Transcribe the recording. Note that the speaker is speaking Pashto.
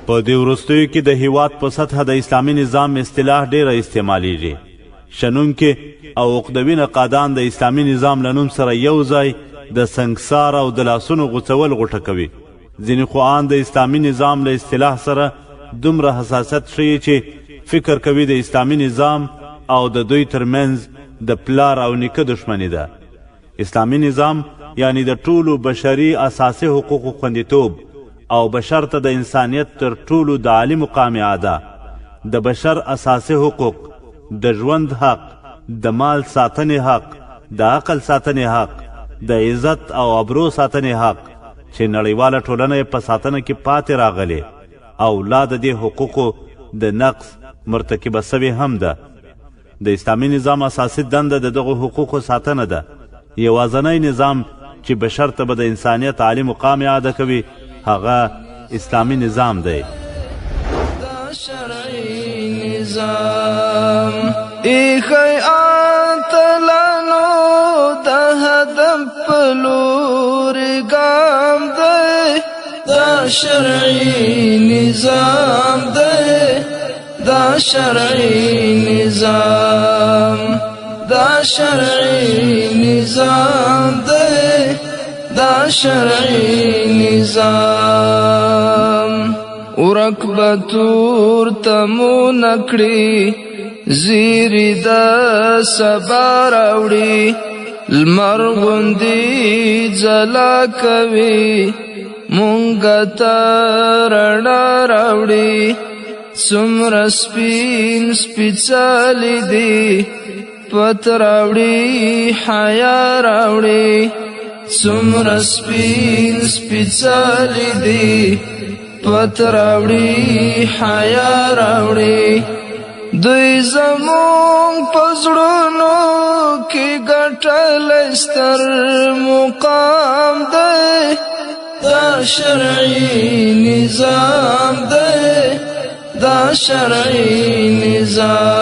په دې وروستیو کې د هیواد په سطحه د اسلامي نظام اصطلاح ډیره استعمالیږي. شنونکي او عقدوي نقادان د اسلامي نظام له نوم سره یو ځای د سنګسار او د لاسونو غوڅول غوټه کوي. ځینې خواان د اسلامي نظام له اصطلاح سره دومره حساسیت ښیي چې فکر کوي د اسلامي نظام او د دوی ترمنځ د پلار او نیکه دښمني ده. اسلامي نظام یعنی د ټولو بشري اساسي حقوقو خوندیتوب او بشر ته د انسانیت تر ټولو د عالي مقام اعاده، د بشر اساسي حقوق، د ژوند حق، د مال ساتنې حق، د عقل ساتنې حق، د عزت او ابرو ساتنې حق چې نړیواله ټولنه په ساتنه کې پاتې راغلې او لا د دې حقوقو د نقص مرتکبه سوې هم ده. د اسلامي نظام اساسي دنده د دغو حقوقو ساتنه ده. یوازنی نظام چې بشر ته به د انسانیت عالي مقام اعاده کوي هغه اسلامي نظام دی. دا شرعي نظام ایخی آتلانو دا هدف پلور گام دی. دا شرعي نظام دی، دا شرعي نظام، دا شرعي نظام دی، دا شرعي نظام. ورک بطور تمو نکڑی زیری دا سبا راوڑی، المرغندی جلا کوي مونږ ته رڼا راوړي. څومره سپین سپیڅلي دي پت راوړي حیا راوړي. څومره سپین سپیڅلي دي پت راوړي حیا راوړي. دوی زمونږ په زړونو کې ګټلی ستر مقام دی. دا شرعي نظام دی، دا شرعي نظام.